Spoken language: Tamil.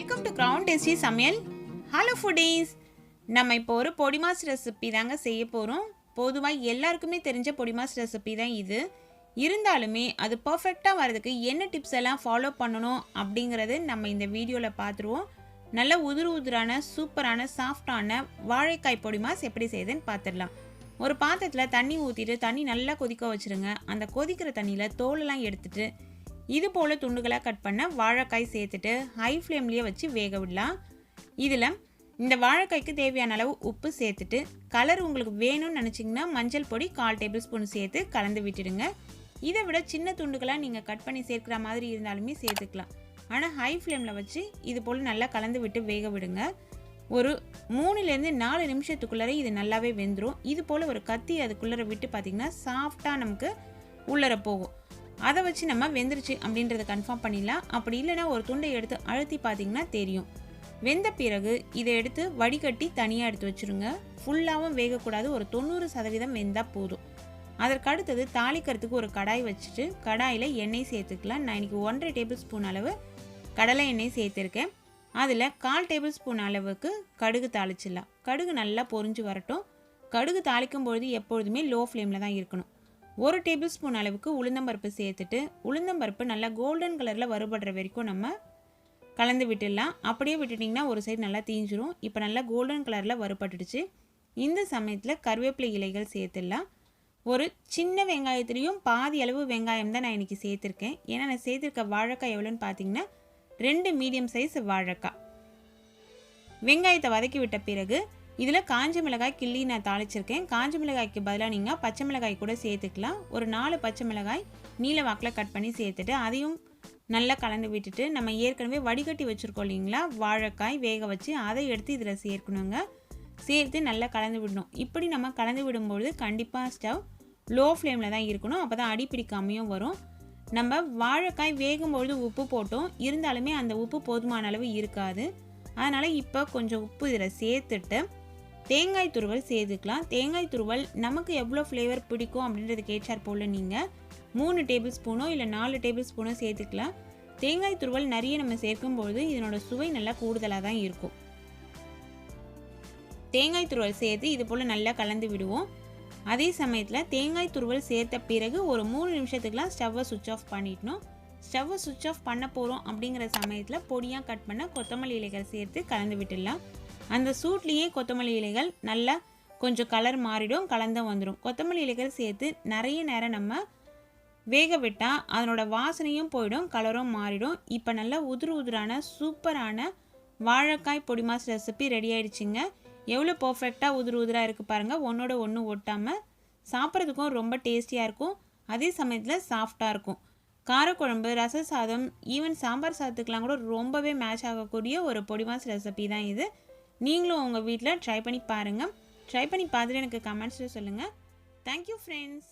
Welcome to Tasty Samayal. Hello foodies. நம்ம இப்போ ஒரு பொடிமாஸ் ரெசிபி தாங்க செய்ய போறோம். பொதுவா எல்லாருக்குமே தெரிஞ்ச பொடிமாஸ் ரெசிபி தான் இது. இருந்தாலுமே அது பெர்ஃபெக்ட்டா வரதுக்கு என்ன டிப்ஸ் எல்லாம் ஃபாலோ பண்ணனும் அப்படிங்கறது நம்ம இந்த வீடியோல பாத்துருவோம். நல்ல உதிரான சூப்பரான சாஃப்ட்டான வாழைக்காய் பொடிமாஸ் எப்படி செய்யறதுன்னு பாத்துறலாம். ஒரு பாத்திரத்துல தண்ணி ஊத்திட்டு தண்ணி நல்லா கொதிக்க வச்சிருங்க. அந்த கொதிக்கிற தண்ணியில தோல் எல்லாம் எடுத்துட்டு இது போல துண்டுகளா கட் பண்ண வாழைக்காய் சேர்த்துட்டு ஹை ஃப்ளேம்லயே வச்சு வேக விடலாம். இதுல இந்த வாழைக்காய்க்கு தேவையான அளவு உப்பு சேர்த்துட்டு கலர் உங்களுக்கு வேணும்னு நினைச்சீங்கன்னா மஞ்சள் பொடி 1/4 டேபிள்ஸ்பூன் சேர்த்து கலந்து விட்டுடுங்க. இதை விட சின்ன துண்டுகளா நீங்க கட் பண்ணி சேர்க்கிற மாதிரி இருந்தாலுமே சேர்த்துக்கலாம். ஆனா ஹை ஃப்ளேம்ல வச்சு இது போல நல்லா கலந்து விட்டு வேக விடுங்க. ஒரு 3 ல இருந்து 4 நிமிஷத்துக்குள்ளே இது நல்லாவே வெந்துரும். இது போல ஒரு கத்தி அதுக்குள்ளே விட்டு பாத்தீங்கன்னா சாஃப்ட்டா நமக்கு உள்ளர போகும். அதை வச்சு நம்ம வெந்துருச்சு அப்படின்றத கன்ஃபார்ம் பண்ணிடலாம். அப்படி இல்லைனா ஒரு துண்டை எடுத்து அழுத்தி பார்த்தீங்கன்னா தெரியும். வெந்த பிறகு இதை எடுத்து வடிகட்டி தனியாக எடுத்து வச்சுருங்க. ஃபுல்லாகவும் வேகக்கூடாது, ஒரு 90% வெந்தால் போதும். அதற்கு அடுத்தது தாளிக்கிறதுக்கு ஒரு கடாய் வச்சுட்டு கடாயில் எண்ணெய் சேர்த்துக்கலாம். நான் இன்றைக்கி 1.5 டேபிள்ஸ்பூன் அளவு கடலை எண்ணெய் சேர்த்துருக்கேன். அதில் 1/4 டேபிள்ஸ்பூன் அளவுக்கு கடுகு தாளிச்சிடலாம். கடுகு நல்லா பொரிஞ்சு வரட்டும். கடுகு தாளிக்கும் பொழுது எப்பொழுதுமே லோ ஃப்ளேமில் தான் இருக்கணும். 1 டேபிள்ஸ்பூன் அளவுக்கு உளுந்தம்பருப்பு சேர்த்துட்டு உளுந்தம்பருப்பு நல்லா கோல்டன் கலரில் வறுபடுற வரைக்கும் நம்ம கலந்து விட்டுடலாம். அப்படியே விட்டுட்டிங்கன்னா ஒரு சைடு நல்லா தீஞ்சிரும். இப்போ நல்லா கோல்டன் கலரில் வறுபட்டுடுச்சு. இந்த சமயத்தில் கருவேப்பிலை இலைகள் சேர்த்துடலாம். ஒரு சின்ன வெங்காயத்துலேயும் பாதி அளவு வெங்காயம் தான் நான் இன்றைக்கி சேர்த்துருக்கேன். ஏன்னா நான் சேர்த்துருக்க வாழைக்காய் எவ்வளோன்னு பார்த்தீங்கன்னா 2 மீடியம் சைஸ் வாழைக்காய். வெங்காயத்தை வதக்கி விட்ட பிறகு இதில் காஞ்ச மிளகாய் கிள்ளி நான் தாளிச்சிருக்கேன். காஞ்ச மிளகாய்க்கு பதிலாக நீங்கள் பச்சை மிளகாய் கூட சேர்த்துக்கலாம். ஒரு 4 பச்சை மிளகாய் நீல வாக்கில் கட் பண்ணி சேர்த்துட்டு அதையும் நல்லா கலந்து விட்டுட்டு நம்ம ஏற்கனவே வடிகட்டி வச்சுருக்கோம் இல்லைங்களா வாழைக்காய் வேக வச்சு அதை எடுத்து இதில் சேர்க்கணுங்க. சேர்த்து நல்லா கலந்து விடணும். இப்படி நம்ம கலந்து விடும்பொழுது கண்டிப்பாக ஸ்டவ் லோ ஃப்ளேமில் தான் இருக்கணும். அப்போ தான் அடி பிடிக்காமையும் வரும். நம்ம வாழைக்காய் வேகும்பொழுது உப்பு போட்டோம், இருந்தாலுமே அந்த உப்பு போதுமான அளவு இருக்காது. அதனால் இப்போ கொஞ்சம் உப்பு இதில் சேர்த்துட்டு தேங்காய் துருவல் சேர்த்துக்கலாம். தேங்காய் துருவல் நமக்கு எவ்வளோ ஃப்ளேவர் பிடிக்கும் அப்படின்றதுக்கு ஏற்றாற் போல் நீங்கள் 3 டேபிள்ஸ்பூனோ இல்லை 4 டேபிள்ஸ்பூனோ சேர்த்துக்கலாம். தேங்காய் துருவல் நிறைய நம்ம சேர்க்கும்பொழுது இதனோட சுவை நல்லா கூடுதலாக தான் இருக்கும். தேங்காய் துருவல் சேர்த்து இது போல் நல்லா கலந்து விடுவோம். அதே சமயத்தில் தேங்காய் துருவல் சேர்த்த பிறகு ஒரு 3 நிமிஷத்துக்குலாம் ஸ்டவ்வை சுவிட்ச் ஆஃப் பண்ணிடணும். ஸ்டவ்வை சுவிட்ச் ஆஃப் பண்ண போகிறோம் அப்படிங்கிற சமயத்தில் பொடியாக கட் பண்ண கொத்தமல்லி இலைகள் சேர்த்து கலந்து விட்டுடலாம். அந்த சூட்லேயே கொத்தமல்லி இலைகள் நல்லா கொஞ்சம் கலர் மாறிடும், கலந்து வந்துடும். கொத்தமல்லி இலைகள் சேர்த்து நிறைய நேரம் நம்ம வேக விட்டால் அதனோட வாசனையும் போயிடும், கலரும் மாறிடும். இப்போ நல்லா உதிரான சூப்பரான வாழைக்காய் பொடிமாஸ் ரெசிபி ரெடி ஆகிடுச்சிங்க. எவ்வளோ பர்ஃபெக்டாக உதிராக இருக்குது பாருங்கள். ஒன்றோட ஒன்று ஒட்டாமல் சாப்பிட்றதுக்கும் ரொம்ப டேஸ்டியாக இருக்கும். அதே சமயத்தில் சாஃப்டாக இருக்கும். காரக்குழம்பு, ரச சாதம், ஈவன் சாம்பார் சாதத்துக்கெலாம் கூட ரொம்பவே மேட்ச் ஆகக்கூடிய ஒரு பொடிமாஸ் ரெசிபி தான் இது. நீங்களும் உங்கள் வீட்டில் ட்ரை பண்ணி பாருங்கள். ட்ரை பண்ணி பார்த்துட்டு எனக்கு கமெண்ட்ஸில் சொல்லுங்கள். Thank you friends.